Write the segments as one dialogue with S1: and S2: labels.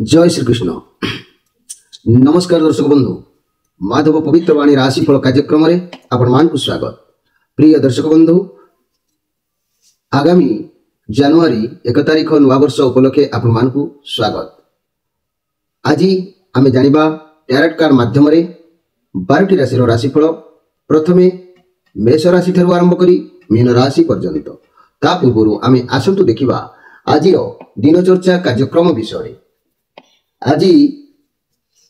S1: जय श्रीकृष्ण। नमस्कार दर्शक बंधु, माधव पवित्र वाणी राशिफल कार्यक्रम रे आपण मानकु स्वागत। प्रिय दर्शक बंधु, आगामी जनवरी 1 तारिख नवा वर्ष उपलक्षे आपण मानकु स्वागत। आज आमे जानिबा टैरोट कार्ड माध्यम रे 12टी राशि रो राशिफल। प्रथमे मेष राशि ठरु आरंभ करी मीन राशि पर्यंत। ता पूर्व आमे आसंतु देखिबा आज दिनचर्चा कार्यक्रम विषय। आज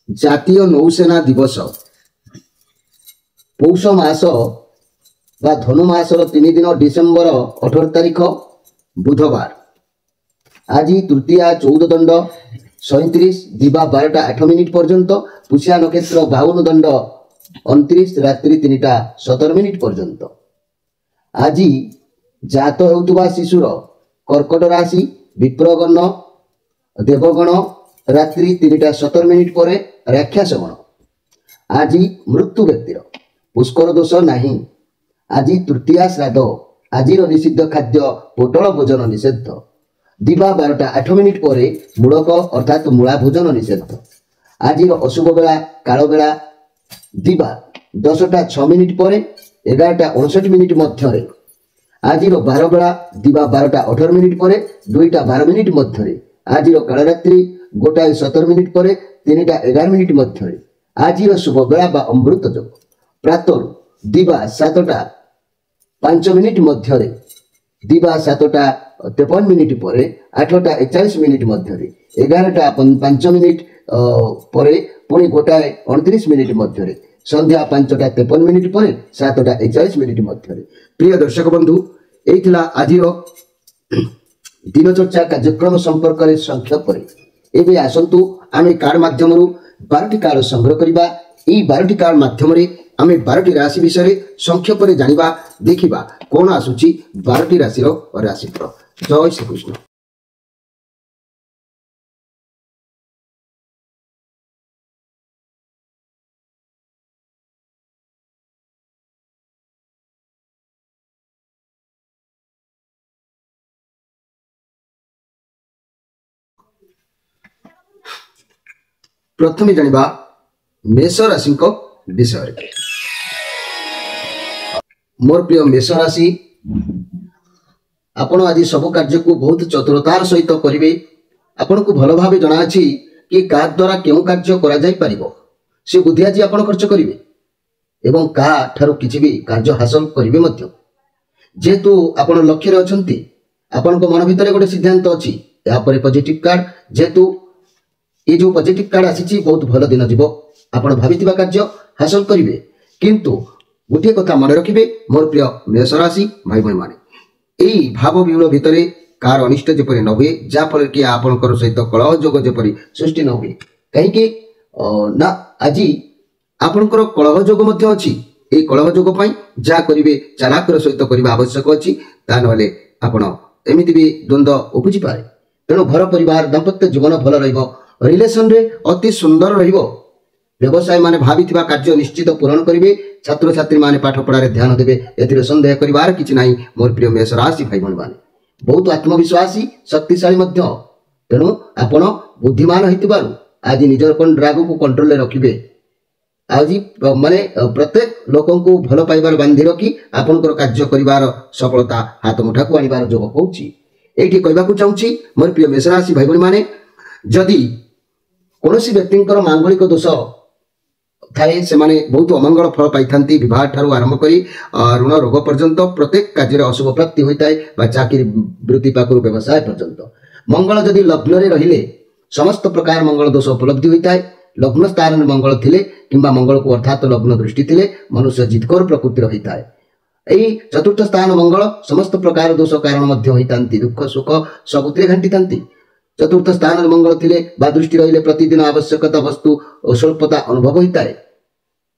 S1: जातीय नौसेना दिवस, पौष मास बा धनु मासर 3 दिन डिसेम्बर 18 तारिख बुधवार। आज तृतीया 14 दंड 37 दिवा 12टा 8 मिनिट पर्यंत, पुष्या नक्षत्र 52 दंड 29 रात्रि 3टा 17 मिनिट पर्यंत। आज जात हेउतबा शिशुर कर्कट राशि विप्रगण देवगण रात्रि 3टा 17 मिनिट पर राक्षस गण। आज मृत्यु व्यक्तिर पुष्कर दोष नहीं। आज तृतीया श्राद्ध। आज निषिद्ध खाद्य पोटल भोजन निषेध। दिवा 12टा 8 मिनिट पर मूलक अर्थात मूला भोजन निषेध। आज अशुभ बेला काल बेला दिवा 10टा 6 मिनिट पर 11टा 59 मिनिट मध्य। आज 12 बेला दिवा 12टा 18 मिनिट पर 2टा 12 मिनिट मध्य। आज कालरात्रि 1टा 17 मिनिट पर 3टा 11 मिनिट मध्य। आज शुभ बेला बा अमृत योग प्रातः दिवा 7टा 5 मिनिट मध्य, दिवा 7टा 53 मिनिट पर 8टा 41 मिनिट मध्य, 11टा 5 मिनिट पर पुणी 1टा 29 मिनिट मध्य, संध्या 5टा 53 मिनिट पर 7टा 41 मिनिट मध्य। प्रिय दर्शक बंधु, एथिला आज दिनचर्चा कार्यक्रम संपर्क में संक्षेप एवं आसतु आम कार्ड माध्यम 12टी कार्ड संग्रह करवा। यही 12टी कार्ड माध्यम आम 12टी राशि विषय संक्षेप में जानिबा देखिबा कौन आसुची 12टी राशि राशिफल। जय श्रीकृष्ण। प्रथम जानिबा मेष राशि विषय। मोर प्रिय मेष राशि, आपण आज सब कार्य को बहुत चतुरतार सहित करेंगे। आपण को भल भाव जना अछि कि का द्वारा क्यों कार्य करा जाय परिबो, से बुद्धि आज आपण खर्च करेंगे एवं का ठारो किछि भी कार्य हासिल करेंगे मध्य। जेतु आपण लक्ष्य रे अछंती, आपण को मन भितर गोटे सिद्धांत अछि या पर पॉजिटिव कार्ड। जेतु ये जो पॉजिटिव कार्ड आसी बहुत भल दिन जीव, आपण भाविथिबा कार्य हासिल करेंगे। किंतु गोटे कथा मन रखिबे मोर प्रिय मेष राशि भाई भाई माने, एई भाव विहूल भितर कार अनिष्ट जेपरि न हुए, जा फल कि आपनकर सहित कलह जोग जेपरि सृष्टि न हुए। कहीं ना आज आपनकर कलह जोग मध्य अछि। ए कलह जोग पई जा करिवे चालाकर सहित करिबा आवश्यक अछि, ता नले आपण एमिति भी द्वंद्व उपजि पारे। तेणु घर परिवार दाम्पत्य जीवन भल रहिबो, रिलेशन रे अति सुंदर रहिबो। व्यवसाय माने भाविथिबा कार्य निश्चित पूर्ण करिवे। छात्र छात्री माने पाठ पढ़ारे ध्यान देबे, एथिरे संदेह करिवार किछि नाही। मोर प्रिय मेष राशि भाई बहन माने बहुत आत्मविश्वासी शक्तिशाली मध्य। तेणु आपण बुद्धिमान होइतिबारु आज निजर राग को कंट्रोल रे रखिबे। आज माने प्रत्येक लोकन को भल पाइबार बांधी रखी आपनकर कार्य करिवार सफलता हाथ मुठा को आनिबार जोग होउची। एठी कहबाकू चाहूची मोर प्रिय मेष राशि भाई बहन माने, जदि कौनसी व्यक्तिंकर मांगलिक दोष थाए से माने बहुत अमंगल फल पाई थांती। विवाह ठारू आरंभ करी ऋण रोग पर्यंत प्रत्येक कार्य अशुभ प्राप्ति होता है बा चाकरी वृत्ति पाखु व्यवसाय पर्यंत। मंगल जदि लग्न रे रहिले समस्त प्रकार मंगल दोष उपलब्धि होता है। लग्न स्थान में मंगल थिले किंबा मंगल को अर्थात लग्न दृष्टि थिले मनुष्य जितकर प्रकृति रही है। यही चतुर्थ स्थान मंगल समस्त प्रकार दोष कारण मध्य होइतांती, दुख सुख सबुतिरे घंटितांती। चतुर्थ स्थान मंगल थिले बा दृष्टि रहिले प्रतिदिन आवश्यकता वस्तु स्वल्पता अनुभव होता है।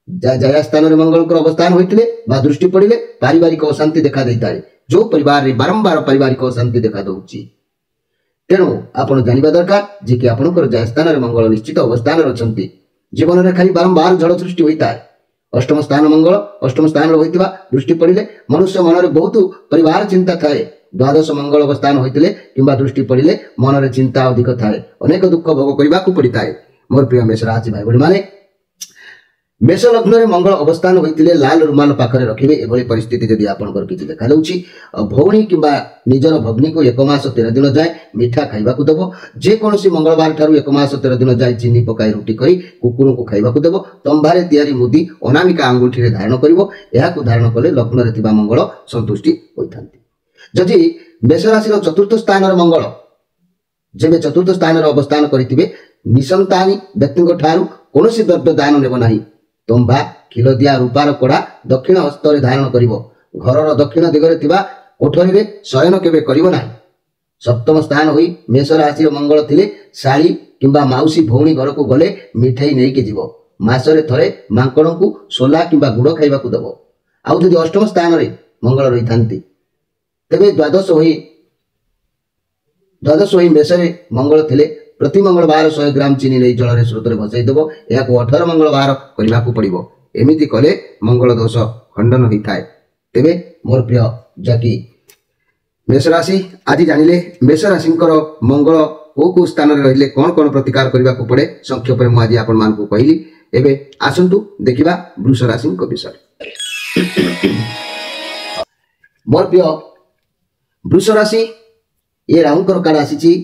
S1: जया स्थान मंगल को अवस्थान होइतिले बा दृष्टि पड़िले पारिवारिक अशांति देखा देता है। जो परिवार रे बारंबार पारिवारिक अशांति देखा दउची। तेणु आपण जानिबा दरकार जे कि आपनकर जया स्थान मंगल निश्चित अवस्थान रचंती। जीवन रे खाली बारंबार जड़ सृष्टि होता है। अष्टम स्थान मंगल अष्टम स्थान होइतिबा दृष्टि पड़िले मनुष्य मन रे बहुत परिवार चिंता थाए, द्वादश मंगल अवस्थान होइतिले किंबा दृष्टि पड़िले मन रे चिंता अधिक थाए अनेक दुख भोग करबाकू पड़िताए मोर प्रिय मेष राशि भाई बहन माने मेष लग्न रे मंगल अवस्थान होइतिले लाल रुमाल पाखरे रखिबे एभली परिस्थिति जदि आपनकर किछि देखा जाउछि भौणी किंबा निजर भग्नी को 1 मास 13 दिन जाय मिठा खाइबाकू देबो जे कोनोसी मंगलवार ठारू 1 मास 13 दिन जाय चीनी पकाई रोटी करी कुकुर को खाइबाकू देबो तंबारे तयारी मुदी अनामिका अंगुठी रे धारण करिवो एहाकू धारण कले लग्न रे थिबा मंगल संतुष्टि होइथांती जदि मेष राशि रो चतुर्थ स्थान रे मंगल जेबे चतुर्थ स्थान रे अवस्थान करितिबे निसंतानी व्यक्ति को ठारू कोनोसी द्रव्य दान नेबो नाही तंबा खिलदिया रूपार कोड़ा दक्षिण हस्त रे धारण करिवो घरर दक्षिण दिगरे थिबा कोठरी रे शयन केबे करिवो नाही सप्तम स्थान होई मेष राशि मंगल थिले साड़ी किंबा माउसी भौणी घर को गले मिठाई नै के जीवो मासरे थरे मांकड़ को सोला किंबा गुड़ खाइबा को दबो आउ जदि अष्टम स्थान रे मंगल रही थांती तबे द्वादश होई मेष रे मंगल थिले प्रति मंगलवार 100 ग्राम चीनी नहीं जल स्रोत में भसाई देव या 18 मंगलवार करने को पड़ो एमती कले मंगल दोष खंडन होता है तेरे मोर प्रिय जि मेष राशि आज जानिले मेष राशि मंगल को स्थान में रहिले कौन कौन प्रतिकार करने को पड़े संक्षेप में मुझे आपण मान को कहली एबे आसंतु देखिबा वृष राशि विषय मोर प्रिय वृष राशि ये राहुंकर कार्ड आसी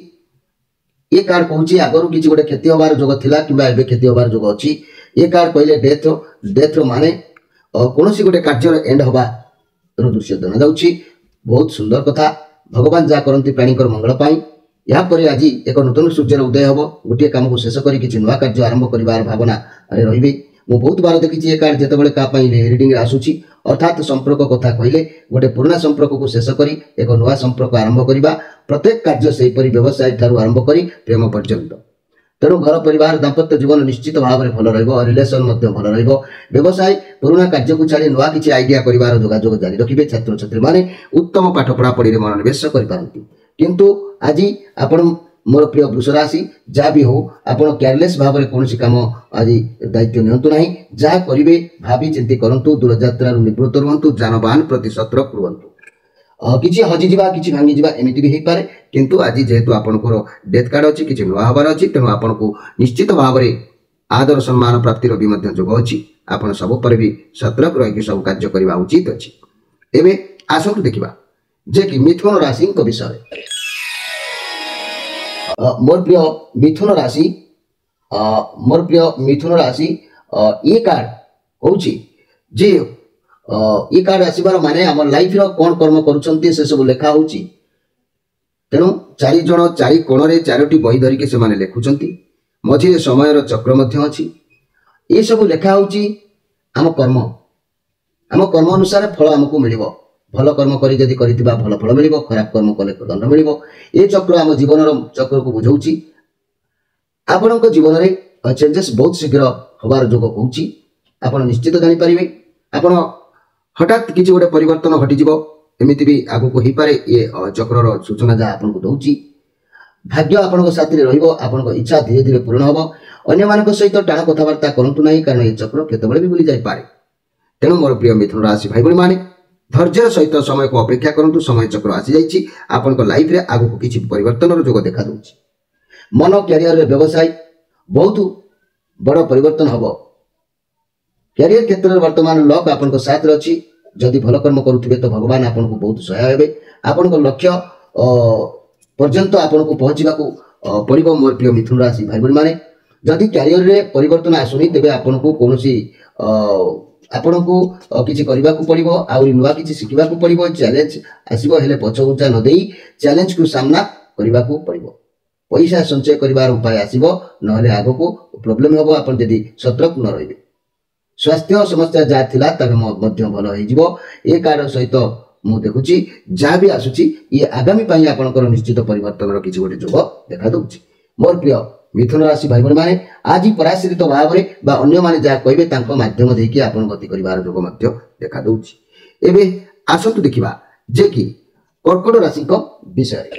S1: ये कार्ड कहूँ आगरू किसी गोटे क्षति हबार जोग थिला किंबा एबे क्षति हबार जोग अछि ये कार्ड कहले डेथ माने कौन गोटे कार्य एंड हवा दृश्य जना जाउछि बहुत सुंदर कथा भगवान जा करंती प्राणी मंगल पाई या पर आज एक नूतन सूर्य उदय हम गोटे काम को शेष कर किसी नुआ कार्य आरंभ कर भावना रही मु बहुत बार देखी ये कार्ड जिते रिडिंग आसूची अर्थात संपर्क कथा कहले गोटे पुराना संपर्क को शेष करी एक नुआ संपर्क आरंभ करवा प्रत्येक कार्य से व्यवसाय ठारू आरंभ करी प्रेम पर्यंत तेणु घर परिवार दाम्पत्य जीवन निश्चित भाव में भल रिलेसन भल व्यवसाय पुराना कार्य को छाड़ी नुआ किसी आइडिया कर जोगाजोग जारी रखिए छात्र छात्री माने उत्तम पाठ पढ़ापढ़ी में मनोनिवेश करपारती किंतु आज आपण मोर प्रिय वृष राशि जहाँ भी हो आप केयरलेस भाव में कौन काम आज दायित्व नियंतु नहीं जहाँ करेंगे भावी चिंती करूँ दूरयात्रा निवृत्त रुहतु जानवाहन प्रति सतर्क रुहतु किसी हजिजा कि भांगी एमती भी हो पारे किंतु आज जेहेतु आपंकर डेथ कार्ड अच्छी किसी नुआ हबार अच्छी तेणु आपन को निश्चित भाव में आदर सम्मान प्राप्तिर भी जोग अच्छी आपड़ सब पर भी सतर्क रही सब कार्य करने उचित अच्छी एवं आसतु देखा जे कि मिथुन राशि विषय मोर प्रिय मिथुन राशि ये कार्ड हूँ जे ये कार्ड आसबार माने आम लाइफ कौन कर्म करुँचे से सब लेखा हो तेणु 4 जन 4 कोण रे 4टी बही धरिकी से माने लेखुंट मझे समय चक्र अच्छी ये सब लेखा हो आम कर्म अनुसार फल आमको मिल भल कर्म करी जदि करितिबा भल फल मिलिबो खराब कर्म कले दंड मिलिबो ए चक्र आम जीवन चक्र को बुझाउछि आपनक जीवन रे चेंजेस बहुत शीघ्र हबार जोग होउछि आपण निश्चित जानि परिबे आपण हठात किछि गोटे परिवर्तन घटी जिवो एमिति भी आगु को ही पारे ये चक्र रो सूचना जा आपण को दउछि भाग्य आपनक साथी रे रहिबो आपनक इच्छा धीरे धीरे पूर्ण होबो अन्य मानक सहित टाण कथावार्ता करंतु नाही कारण ये चक्र केतबेले भी भूली जाय पारे तेणु मोर प्रिय मिथुन राशि भाई बहन माने धैर्य सहित समय को अपेक्षा करंतु समय चक्र आसी जाइछि आपनक लाइफ रे आगु को किछि परिवर्तन रो जोग देखा दउछि मन कैरियर रे व्यवसाय बहुत बड़ परिवर्तन हबो कैरियर क्षेत्र में वर्तमान लक आपन साथ रे अछि जदि भल कर्म करुथिबे तो भगवान आपन को बहुत सहाय हेबे आपन लक्ष्य पर्यंत आपन को पहुंचीबा को पड़िबो मोर प्रिय मिथुन राशि भाई बहन माने जदि कैरियर रे परिवर्तन आसुनी तेबे आपन को कोनोसी आपन को किछि करबा को पड़िबो आ नुआ किछि शिखिबा को पड़िबो चैलेंज आसीबो हेले पछउचा न देई चैलेंज को सामना करबा को पड़िबो पैसा संचय करिवार उपाय आसीबो नहले आगो को प्रॉब्लम होबो आपन जदि सतर्क न रहिबे स्वास्थ्य समस्या जा थिला तबे मध्य भल होई जिवो ए कार्ड सहित मु देखुची जा भी आसुची ये आगामी पाई आपनकर निश्चित परिवर्तन रो किछि गोटे जोग देखा दउची मोर प्रिय मिथुन राशि भाई बहन माने आज पराश्रित भाव रे बा अन्य माने जा कहबे तांको माध्यम देकी आपन गति करिवार जोग मध्य देखा दउची एबे आसंतु देखिबा जे कि कर्कट राशि को विषय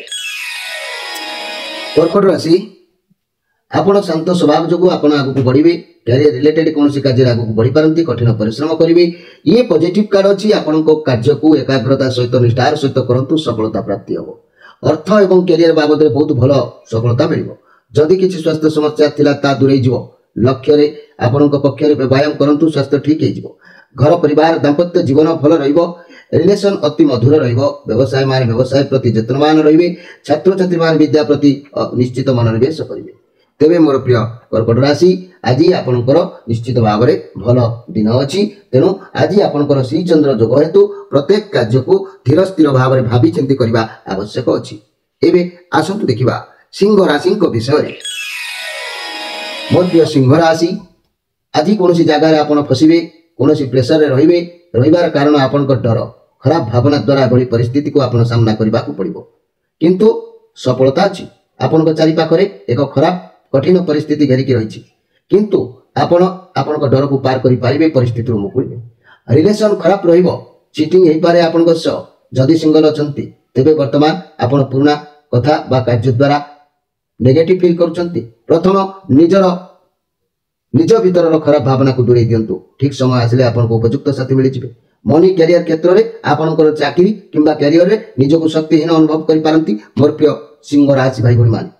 S1: कर्कट राशि ଆପଣ ଶାନ୍ତ ସ୍ୱଭାବ ଯୋଗୁଁ ଆପଣ ଆଗକୁ ବଢ଼ିବେ। କ୍ୟାରିୟର ରିଲେଟେଡ୍ କୌଣସି କାର୍ଯ୍ୟରେ ଆଗକୁ ବଢ଼ିପାରନ୍ତି। କଠିନ ପରିଶ୍ରମ କରିବେ। ଇଏ ପଜିଟିଭ କାର୍ଡ ଅଛି। ଆପଣଙ୍କ କାର୍ଯ୍ୟକୁ ଏକାଗ୍ରତା ସହିତ ନିଷ୍ଠାର ସହିତ କରନ୍ତୁ, ସଫଳତା ପ୍ରାପ୍ତି ହେବ। ଅର୍ଥ ଏବଂ କ୍ୟାରିୟର ବାବଦରେ ବହୁତ ଭଲ ସଫଳତା ମିଳିବ। ଯଦି କିଛି ସ୍ୱାସ୍ଥ୍ୟ ସମସ୍ୟା ଥିଲା ତାହା ଦୂରେଇଯିବ। ଲକ୍ଷ୍ୟରେ ଆପଣଙ୍କ ପକ୍ଷରେ ବ୍ୟାୟାମ କରନ୍ତୁ, ସ୍ୱାସ୍ଥ୍ୟ ଠିକ୍ ହେଇଯିବ। ଘର ପରିବାର ଦାମ୍ପତ୍ୟ ଜୀବନ ଭଲ ରହିବ। ରିଲେସନ ଅତି ମଧୁର ରହିବ। ବ୍ୟବସାୟୀମାନେ ବ୍ୟବସାୟ ପ୍ରତି ଯତ୍ନବାନ ରହିବେ। ଛାତ୍ରଛାତ୍ରୀମାନେ ବିଦ୍ୟା ପ୍ରତି ନିଶ୍ଚିତ ମନୋନିବେଶ କରିବେ। ତେବେ ମୋର ପ୍ରିୟ କର୍କଟ ରାଶି, ଆଜି ଆପଣଙ୍କର ନିଶ୍ଚିତ ଭାବରେ ଭଲ ଦିନ ଅଛି। ତେଣୁ ଆଜି ଆପଣଙ୍କର ଶ୍ରୀଚନ୍ଦ୍ର ଯୋଗ ହେତୁ ପ୍ରତ୍ୟେକ କାର୍ଯ୍ୟକୁ ଧୀର ସ୍ଥିର ଭାବରେ ଭାବି ଚିନ୍ତି କରିବା ଆବଶ୍ୟକ ଅଛି। ଏବେ ଆସନ୍ତୁ ଦେଖିବା ସିଂହ ରାଶିଙ୍କ ବିଷୟରେ। ମୋର ପ୍ରିୟ ସିଂହ ରାଶି, ଆଜି କୌଣସି ଜାଗାରେ ଆପଣ ଫସିବେ, କୌଣସି ପ୍ରେସରରେ ରହିବେ। ରହିବାର କାରଣ ଆପଣଙ୍କ ଡର, ଖରାପ ଭାବନା ଦ୍ୱାରା ଏଭଳି ପରିସ୍ଥିତିକୁ ଆପଣ ସାମ୍ନା କରିବାକୁ ପଡ଼ିବ। କିନ୍ତୁ ସଫଳତା ଅଛି। ଆପଣଙ୍କ ଚାରିପାଖରେ ଏକ ଖରାପ କଠିନ ପରିସ୍ଥିତି ଘେରିକି ରହିଛି, କିନ୍ତୁ ଆପଣ ଆପଣଙ୍କ ଡରକୁ ପାର କରିପାରିବେ, ପରିସ୍ଥିତିରୁ ମୁକୁଳିବେ। ରିଲେସନ ଖରାପ ରହିବ, ଚିଟିଂ ହେଇପାରେ ଆପଣଙ୍କ ସହ। ଯଦି ସିଙ୍ଗଲ ଅଛନ୍ତି ତେବେ ବର୍ତ୍ତମାନ ଆପଣ ପୁରୁଣା କଥା ବା କାର୍ଯ୍ୟ ଦ୍ୱାରା ନେଗେଟିଭ ଫିଲ୍ କରୁଛନ୍ତି। ପ୍ରଥମ ନିଜ ଭିତରର ଖରାପ ଭାବନାକୁ ଦୂରେଇ ଦିଅନ୍ତୁ। ଠିକ୍ ସମୟ ଆସିଲେ ଆପଣଙ୍କୁ ଉପଯୁକ୍ତ ସାଥୀ ମିଳିଯିବେ। ମନି କ୍ୟାରିୟର କ୍ଷେତ୍ରରେ ଆପଣଙ୍କର ଚାକିରି କିମ୍ବା କ୍ୟାରିୟରରେ ନିଜକୁ ଶକ୍ତିହୀନ ଅନୁଭବ କରିପାରନ୍ତି। ମୋର ପ୍ରିୟ ସିଂହ ରାଶି ଭାଇ ଭଉଣୀମାନେ,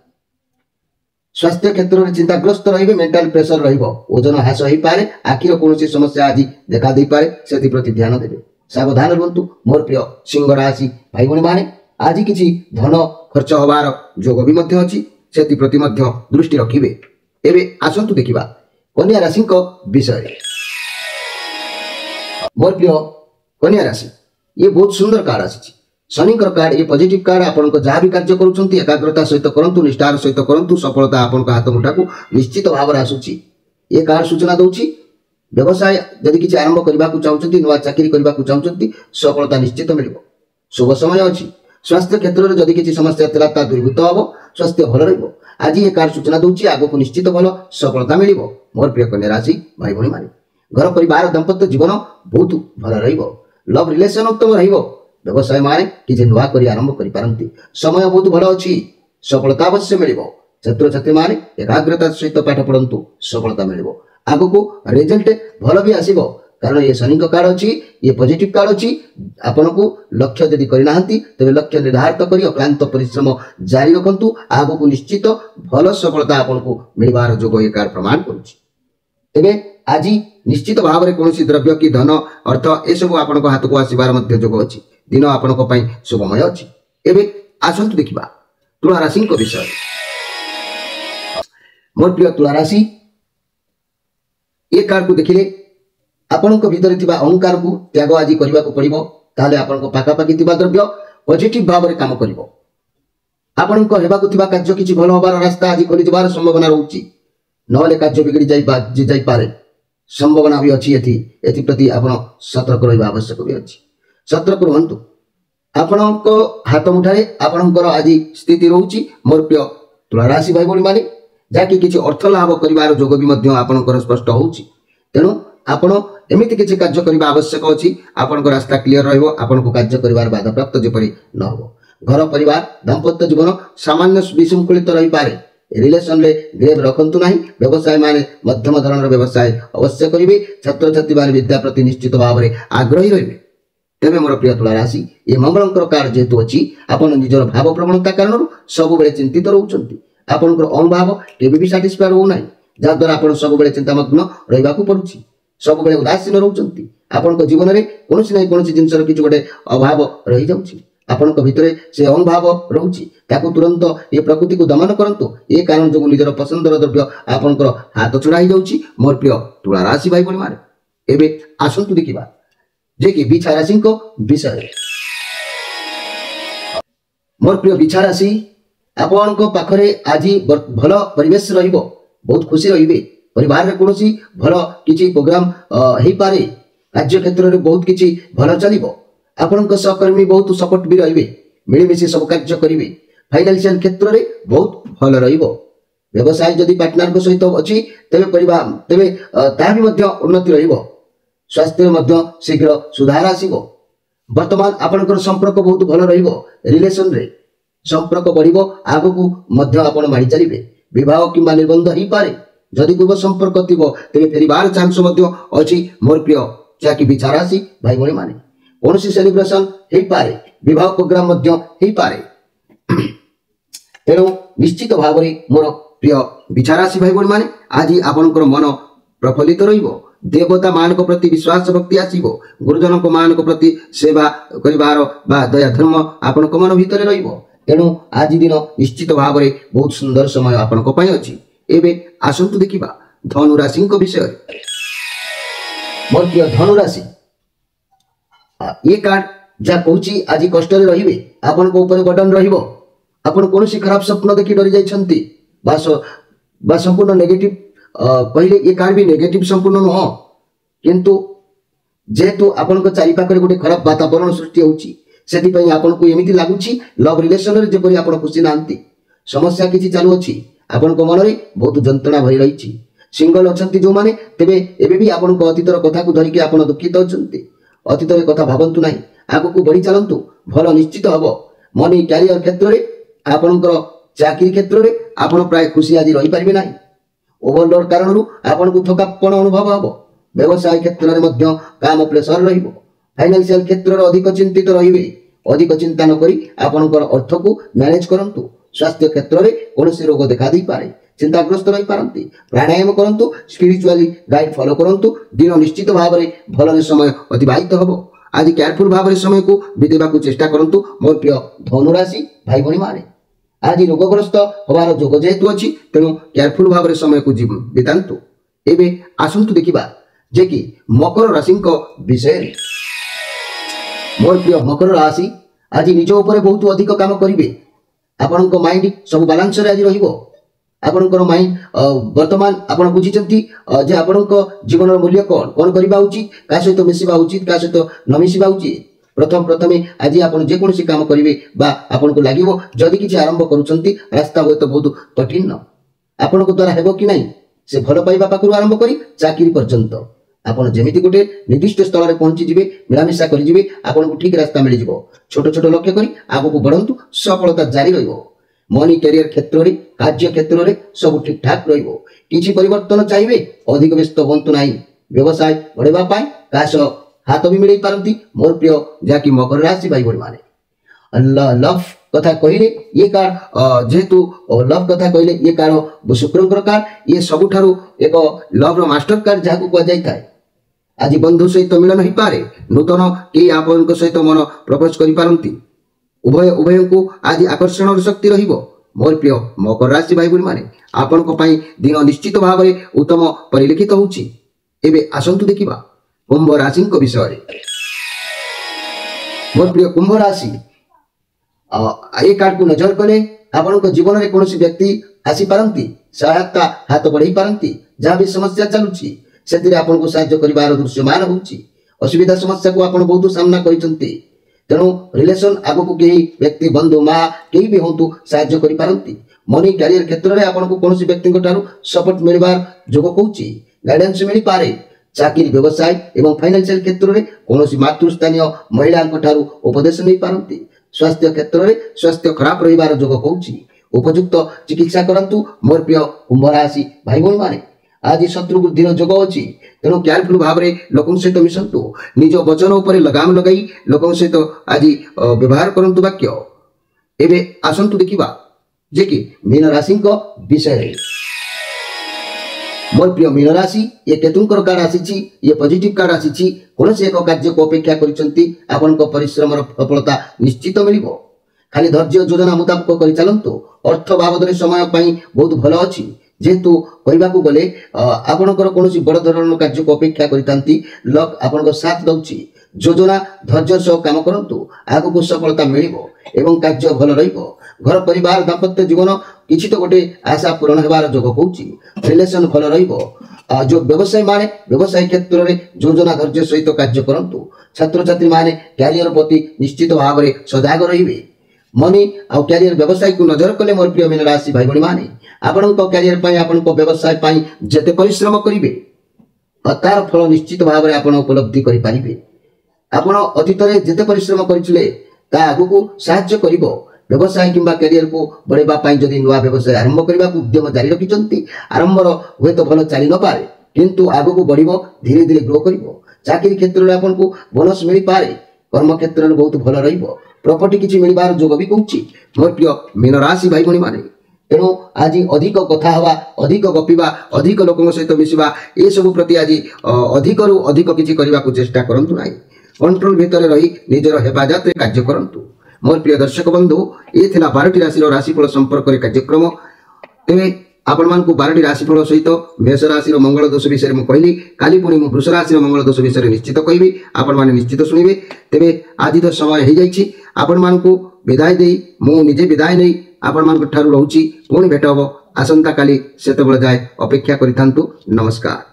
S1: ସ୍ୱାସ୍ଥ୍ୟ କ୍ଷେତ୍ରରେ ଚିନ୍ତାଗ୍ରସ୍ତ ରହିବେ। ମେଣ୍ଟାଲ ପ୍ରେସର ରହିବ। ଓଜନ ହ୍ରାସ ହୋଇପାରେ। ଆଖିର କୌଣସି ସମସ୍ୟା ଆଜି ଦେଖା ଦେଇପାରେ, ସେଥିପ୍ରତି ଧ୍ୟାନ ଦେବେ। ସାବଧାନ ରୁହନ୍ତୁ। ମୋର ପ୍ରିୟ ସିଂହ ରାଶି ଭାଇ ଭଉଣୀମାନେ, ଆଜି କିଛି ଧନ ଖର୍ଚ୍ଚ ହେବାର ଯୋଗ ବି ମଧ୍ୟ ଅଛି, ସେଥିପ୍ରତି ମଧ୍ୟ ଦୃଷ୍ଟି ରଖିବେ। ଏବେ ଆସନ୍ତୁ ଦେଖିବା କନ୍ୟା ରାଶିଙ୍କ ବିଷୟରେ। ମୋର ପ୍ରିୟ କନ୍ୟା ରାଶି, ଇଏ ବହୁତ ସୁନ୍ଦର କାର୍ଡ ଆସିଛି। ଶନିଙ୍କର କାର୍ଡ, ଇଏ ପଜିଟିଭ କାର୍ଡ। ଆପଣଙ୍କ ଯାହା ବି କାର୍ଯ୍ୟ କରୁଛନ୍ତି ଏକାଗ୍ରତା ସହିତ କରନ୍ତୁ, ନିଷ୍ଠାର ସହିତ କରନ୍ତୁ। ସଫଳତା ଆପଣଙ୍କ ହାତ ମୁଠାକୁ ନିଶ୍ଚିତ ଭାବରେ ଆସୁଛି। ଏ କାର୍ଡ ସୂଚନା ଦେଉଛି ବ୍ୟବସାୟ ଯଦି କିଛି ଆରମ୍ଭ କରିବାକୁ ଚାହୁଁଛନ୍ତି, ନୂଆ ଚାକିରି କରିବାକୁ ଚାହୁଁଛନ୍ତି, ସଫଳତା ନିଶ୍ଚିତ ମିଳିବ। ଶୁଭ ସମୟ ଅଛି। ସ୍ୱାସ୍ଥ୍ୟ କ୍ଷେତ୍ରରେ ଯଦି କିଛି ସମସ୍ୟା ଥିଲା ତାହା ଦୂରୀଭୂତ ହେବ, ସ୍ୱାସ୍ଥ୍ୟ ଭଲ ରହିବ। ଆଜି ଏ କାର୍ଡ ସୂଚନା ଦେଉଛି ଆଗକୁ ନିଶ୍ଚିତ ଭଲ ସଫଳତା ମିଳିବ। ମୋର ପ୍ରିୟ କନ୍ୟା ରାଶି ଭାଇ ଭଉଣୀମାନେ, ଘର ପରିବାର ଦାମ୍ପତ୍ୟ ଜୀବନ ବହୁତ ଭଲ ରହିବ। ଲଭ୍ ରିଲେସନ ଉତ୍ତମ ରହିବ। ବ୍ୟବସାୟୀମାନେ କିଛି ନୂଆ କରି ଆରମ୍ଭ କରିପାରନ୍ତି। ସମୟ ବହୁତ ଭଲ ଅଛି, ସଫଳତା ଅବଶ୍ୟ ମିଳିବ। ଛାତ୍ରଛାତ୍ରୀମାନେ ଏକାଗ୍ରତା ସହିତ ପାଠ ପଢ଼ନ୍ତୁ, ସଫଳତା ମିଳିବ। ଆଗକୁ ରେଜଲ୍ଟ ଭଲ ବି ଆସିବ, କାରଣ ଏ ଶନିଙ୍କ କାର୍ଡ ଅଛି, ଇଏ ପଜିଟିଭ କାର୍ଡ ଅଛି। ଆପଣଙ୍କୁ ଲକ୍ଷ୍ୟ ଯଦି କରିନାହାନ୍ତି ତେବେ ଲକ୍ଷ୍ୟ ନିର୍ଦ୍ଧାରିତ କରି ଅକ୍ଲାନ୍ତ ପରିଶ୍ରମ ଜାରି ରଖନ୍ତୁ। ଆଗକୁ ନିଶ୍ଚିତ ଭଲ ସଫଳତା ଆପଣଙ୍କୁ ମିଳିବାର ଯୋଗ ଏ କାର୍ଡ ପ୍ରମାଣ କରୁଛି। ତେବେ ଆଜି ନିଶ୍ଚିତ ଭାବରେ କୌଣସି ଦ୍ରବ୍ୟ କି ଧନ ଅର୍ଥ ଏସବୁ ଆପଣଙ୍କ ହାତକୁ ଆସିବାର ମଧ୍ୟ ଯୋଗ ଅଛି। ଦିନ ଆପଣଙ୍କ ପାଇଁ ଶୁଭମୟ ଅଛି। ଏବେ ଆସନ୍ତୁ ଦେଖିବା ତୁଳା ରାଶିଙ୍କ ବିଷୟରେ। ମୋର ପ୍ରିୟ ତୁଳା ରାଶି, ଏ କାର୍ଡକୁ ଦେଖିଲେ ଆପଣଙ୍କ ଭିତରେ ଥିବା ଅହଙ୍କାରକୁ ତ୍ୟାଗ ଆଜି କରିବାକୁ ପଡ଼ିବ। ତାହେଲେ ଆପଣଙ୍କ ପାଖାପାଖି ଥିବା ଦ୍ରବ୍ୟ ପଜିଟିଭ ଭାବରେ କାମ କରିବ। ଆପଣଙ୍କ ହେବାକୁ ଥିବା କାର୍ଯ୍ୟ କିଛି ଭଲ ହେବାର ରାସ୍ତା ଆଜି ଖୋଲିଯିବାର ସମ୍ଭାବନା ରହୁଛି। ନହେଲେ କାର୍ଯ୍ୟ ବିଗିଡ଼ି ଯାଇପାରେ, ସମ୍ଭାବନା ବି ଅଛି। ଏଥିପ୍ରତି ଆପଣ ସତର୍କ ରହିବା ଆବଶ୍ୟକ ବି ଅଛି। ସତର୍କ ରୁହନ୍ତୁ। ଆପଣଙ୍କ ହାତ ମୁଠାରେ ଆପଣଙ୍କର ଆଜି ସ୍ଥିତି ରହୁଛି। ମୋର ପ୍ରିୟ ତୁଳା ରାଶି ଭାଇ ଭଉଣୀମାନେ, ଯାହାକି କିଛି ଅର୍ଥ ଲାଭ କରିବାର ଯୋଗ ବି ମଧ୍ୟ ଆପଣଙ୍କର ସ୍ପଷ୍ଟ ହେଉଛି। ତେଣୁ ଆପଣ ଏମିତି କିଛି କାର୍ଯ୍ୟ କରିବା ଆବଶ୍ୟକ ଅଛି, ଆପଣଙ୍କ ରାସ୍ତା କ୍ଲିୟର ରହିବ। ଆପଣଙ୍କୁ କାର୍ଯ୍ୟ କରିବାର ବାଧାପ୍ରାପ୍ତ ଯେପରି ନ ହେବ। ଘର ପରିବାର ଦାମ୍ପତ୍ୟ ଜୀବନ ସାମାନ୍ୟ ବିଶୃଙ୍ଖଳିତ ରହିପାରେ। ରିଲେସନରେ ଗ୍ରେଭ୍ ରଖନ୍ତୁ ନାହିଁ। ବ୍ୟବସାୟୀମାନେ ମଧ୍ୟମ ଧରଣର ବ୍ୟବସାୟ ଅବଶ୍ୟ କରିବେ। ଛାତ୍ରଛାତ୍ରୀମାନେ ବିଦ୍ୟା ପ୍ରତି ନିଶ୍ଚିତ ଭାବରେ ଆଗ୍ରହୀ ରହିବେ। ତେବେ ମୋର ପ୍ରିୟ ତୁଳା ରାଶି, ଏ ମଙ୍ଗଳଙ୍କର କାର୍ଡ ଯେହେତୁ ଅଛି, ଆପଣ ନିଜର ଭାବ ପ୍ରବଣତା କାରଣରୁ ସବୁବେଳେ ଚିନ୍ତିତ ରହୁଛନ୍ତି। ଆପଣଙ୍କର ଅହଂଭାବ କେବେ ବି ସାଟିସ୍ଫାଏଡ୍ ହେଉନାହିଁ, ଯାହାଦ୍ୱାରା ଆପଣ ସବୁବେଳେ ଚିନ୍ତାମଗ୍ନ ରହିବାକୁ ପଡୁଛି। ସବୁବେଳେ ଉଦାସୀନ ରହୁଛନ୍ତି। ଆପଣଙ୍କ ଜୀବନରେ କୌଣସି ନା କୌଣସି ଜିନିଷର କିଛି ଗୋଟେ ଅଭାବ ରହିଯାଉଛି। ଆପଣଙ୍କ ଭିତରେ ସେ ଅହଂଭାବ ରହୁଛି, ତାକୁ ତୁରନ୍ତ ଏ ପ୍ରକୃତିକୁ ଦମନ କରନ୍ତୁ। ଏ କାରଣ ଯୋଗୁଁ ନିଜର ପସନ୍ଦର ଦ୍ରବ୍ୟ ଆପଣଙ୍କର ହାତ ଛଡ଼ା ହେଇଯାଉଛି। ମୋର ପ୍ରିୟ ତୁଳା ରାଶି ଭାଇ ଭଉଣୀମାନେ, ଏବେ ଆସନ୍ତୁ ଦେଖିବା ଯେ କି ବିଛା ରାଶିଙ୍କ ବିଷୟରେ। ମୋର ପ୍ରିୟ ବିଛା ରାଶି, ଆପଣଙ୍କ ପାଖରେ ଆଜି ଭଲ ପରିବେଶ ରହିବ, ବହୁତ ଖୁସି ରହିବେ। ପରିବାରରେ କୌଣସି ଭଲ କିଛି ପ୍ରୋଗ୍ରାମ ହେଇପାରେ। କାର୍ଯ୍ୟ କ୍ଷେତ୍ରରେ ବହୁତ କିଛି ଭଲ ଚାଲିବ। ଆପଣଙ୍କ ସହକର୍ମୀ ବହୁତ ସପୋର୍ଟ ବି ରହିବେ। ମିଳିମିଶି ସବୁ କାର୍ଯ୍ୟ କରିବେ। ଫାଇନାନ୍ସିଆଲ କ୍ଷେତ୍ରରେ ବହୁତ ଭଲ ରହିବ। ବ୍ୟବସାୟ ଯଦି ପାର୍ଟନରଙ୍କ ସହିତ ଅଛି ତେବେ ତାହା ବି ମଧ୍ୟ ଉନ୍ନତି ରହିବ। ସ୍ୱାସ୍ଥ୍ୟରେ ମଧ୍ୟ ଶୀଘ୍ର ସୁଧାର ଆସିବ। ବର୍ତ୍ତମାନ ଆପଣଙ୍କର ସମ୍ପର୍କ ବହୁତ ଭଲ ରହିବ। ରିଲେସନରେ ସମ୍ପର୍କ ବଢ଼ିବ, ଆଗକୁ ମଧ୍ୟ ଆପଣ ମାଡ଼ି ଚାଲିବେ। विवाह किंबा निबंध हो पारे जदि पूर्व संपर्क थिबो तेबे फेरिबार चांस मध्य अछि मोर प्रिय जाकि विचार राशि भाई भणी माने कोनोसी सेलिब्रेशन हो पारे विवाह प्रोग्राम मध्य हो पारे तेणु निश्चित भाव में मोर प्रिय विचार राशि भाई भणी माने आज आपनकर मन प्रफुल्लित रहिबो देवता मान को प्रति विश्वास भक्ति आसीबो गुरुजन को मान को प्रति सेवा करिवार बा दया धर्म आपन को मन भीतर रहिबो तेणु आज दिन निश्चित भाव में बहुत सुंदर समय आपन को पई अछि एबे आसंतु देखिबा धनु राशि को विषय मोर प्रिय धनु राशि ये कार्ड जा कहूची आज कष्ट रे रहिबे आपन को ऊपर बटन रहिबो आपन कोनोसी खराब स्वप्न देखि डरि जाय छंती बा संपूर्ण नेगेटिव पहले ये कार्ड भी नेगेटिव संपूर्ण नुह किंतु जेहेतु आपन को चारि पाखरे गोटे खराब वातावरण सृष्टि होउची सेति पई आपन को एमिति लागुची लव रिलेशन रे जेपरि आपन खुशी नांती समस्या किछि चालू अछि आपन को मन रे बहुत जंत्रणा भरी रहिछि सिंगल अछंती जो माने तेबे एबे भी आपन को अतीतर कथा को धरि के आपन दुखित अछंती अतीतर कथा भाबंतु नाही आगु को बढ़ी चलंतु भलो निश्चित हबो मनी कैरियर क्षेत्र रे आपनकर चाकरी क्षेत्र रे आपन प्राय खुशी आज रहि परिबे नाही ओवरलोड कारण आपन को थकापन अनुभव हबो व्यवसाय क्षेत्र में मध्य काम प्रेशर रहिबो फाइनेंशियल क्षेत्र रे अधिक चिंतित रहिबे अधिक चिंता न करी आपनकर अर्थ को मैनेज करंतु स्वास्थ्य क्षेत्र में कोनोसी रोग देखा दै पारे चिंताग्रस्त रही पारंती प्राणायाम करंतु स्पिरिचुअली गाइड फॉलो करंतु दिन निश्चित भाव में भल समय अतिबाहित हबो आज केयरफुल भाव में समय को बितेबा को चेष्टा करंतु मोर प्रिय धनु राशि भाई भणी माने आज रोगग्रस्त होबार जोग जेहेतु अछि तेणु केयरफुल भाव में समय को बितांतु एबे आसंतु देखिबा जे कि मकर राशि को विषय मोर प्रिय मकर राशि आज निज ऊपर बहुत अधिक काम करिवे आपन को माइंड सब बैलेंस रे आज रहिबो आपन को माइंड वर्तमान आपन बुझिचंती जे आपन को जीवन मूल्य कोन करबा उचित का सहित मिसिबा उचित का सहित न मिसिबा उचित प्रथमे आज आपन जे कोनसी काम करिवे बा आपन को लागिवो जदि किछि आरंभ करूचंती रास्ता होय तो बहुत कठिन आपन को द्वारा हेबो कि नाही से भलो पाइबा पाखरु आरंभ करी चाकरी पर्यंत आपन जेमिति गोटे निर्दिष्ट स्थल रे पहुंची जिवे मिलामिशा करि जिवे आपन को ठीक रास्ता मिलि जिवो छोट छोट लक्ष्य करी आगु को बढ़ंतु सफलता जारी रहिबो मनी कैरियर क्षेत्र रे कार्य क्षेत्र रे सब ठीक ठाक रहिबो किछि परिवर्तन चाहिबे अधिक व्यस्त होंतु नाही व्यवसाय बढ़ेबा पाई कास हाथ भी मिलै पारंती मोर प्रिय जाकि मकर राशि भाई भणी माने लव कथा कहिले ये कार्ड जेहेतु लव कथा कहिले ये कार्ड शुक्रंकर कार्ड ये सबुठारु एक लव रो मास्टर कार्ड जाकु को जाय थाए आज बंधु सहित मिलन हो पारे नूतन के आपन सहित मन प्रपोज करि पारंती उभय को आज आकर्षण शक्ति रहिबो मोर प्रिय मकर राशि भाई भणी माने आपन को पई दिन निश्चित भाव में उत्तम परिलिखित होउची एबे आसंतु देखिबा कुंभ राशि को विषय मोर प्रिय कुंभ राशि ए कार्ड को नजर कले आपन को जीवन में कोनोसी व्यक्ति आसी पारंती सहायता हाथ बढ़ाई पारंती जहाँ भी समस्या चलुची सेतिरे आपन को सहायता करिवार दृश्यमान होउची असुविधा समस्या को आपन बहुत सामना करिसंती तेणु रिलेशन आगु को केही व्यक्ति बंधु माँ केही भी होंतु सहायता करि पारंती मनी कैरियर क्षेत्र में आपन को कोनोसी व्यक्ति ठारू सपोर्ट मिलबार जोग कहूची गाइडेंस मिली पारे चाकरी व्यवसाय एवं फाइनेंशियल क्षेत्र में कोनोसी मातृस्थानीय महिला ठारू उपदेश नहीं पारंती स्वास्थ्य क्षेत्र में स्वास्थ्य खराब रहिबार जोग कहूची उपयुक्त चिकित्सा करंतु मोर प्रिय कुंभ राशि भाई भणी माने आज शत्रु बुद्धि जोग अछि तेणु केयरफुल भाव में लोकों सहित मिशंतु निज वचन उपर लगाम लगाई लोकों सहित आज व्यवहार करंतु वाक्य एबे आसंतु देखिबा जे कि मीन राशि को विषय मोर प्रिय मीन राशि ये केतुंकर कार्ड आसीची ये पॉजिटिव कार्ड आसीची कोनोसी एक कार्य को अपेक्षा करिसंती आपन को परिश्रम रो सफलता निश्चित मिलिबो खाली धैर्य योजना मुताबिक करि चलंतु अर्थ बाबद समय पई बहुत भलो अछि जेतु कहबा को गले आपनकर कोनोसी बड़ धरणर कार्य को अपेक्षा करितांती लक आपनको साथ दउची योजना धैर्य सह काम करंतु आगु को सफलता मिलिबो एवं कार्य भलो रहिबो घर परिवार दाम्पत्य जीवन किछि तो गोटे आशा पूर्ण हेबार जोग कहूची रिलेशन भलो रहिबो जो व्यवसाय माने व्यवसाय क्षेत्र में योजना धैर्य सहित कार्य करंतु छात्र छात्री माने कैरियर प्रति निश्चित भाव में सजाग रहिबे मनी आ कैरियर व्यवसाय को नजर कले मोर प्रिय मीन राशि भाई भणी माने आपन को कैरियर पई आपन को व्यवसाय पई जते परिश्रम करिवे तार फल निश्चित भाव में आपन उपलब्धि करि पारिबे आपन अतीत रे जते परिश्रम करिथिले ता आगु को सहाय्य करिवो व्यवसाय किंबा कैरियर को बढ़ेबा पाई जदि नुआ व्यवसाय आरंभ करने उद्यम जारी रखिंट आरंभर हुए तो भल चली न पारे किंतु आगक बढ़ धीरे धीरे ग्रो कर चाकरी क्षेत्र में आपको बोनस मिल पारे कर्म क्षेत्र में बहुत भल रॉपर्टी किसी मिलबार जोग भी कहूँ मोर प्रिय मीन राशि भाई भणी माने तेणु आज अधिक कथा हवा अधिक गपिबा अधिक लोकों सहित मिसवा ये सब प्रति आज अधिक रु अधिक किसी करने को चेष्टा करंतु नाही कंट्रोल भितर रही निजर हेफाजत कार्य करंतु मोर प्रिय दर्शक बंधु ये थिला 12टी राशि राशिफल संपर्क में कार्यक्रम तेरे आपण मान को 12टी राशिफल सहित मेष राशि मंगल दोष विषय में कहली काली पुणी मु वृष राशि मंगल दोष विषय निश्चित कहबी आपण माने निश्चित शुणिबे तेबे आज तो समय हो जाइछि आपण मान को विदाय देई मु निजे विदाय नै आपण मान ठारू रहउछि पुणी भेट हबो आसंता काली सेतबेले जाय अपेक्षा करिथांतु नमस्कार।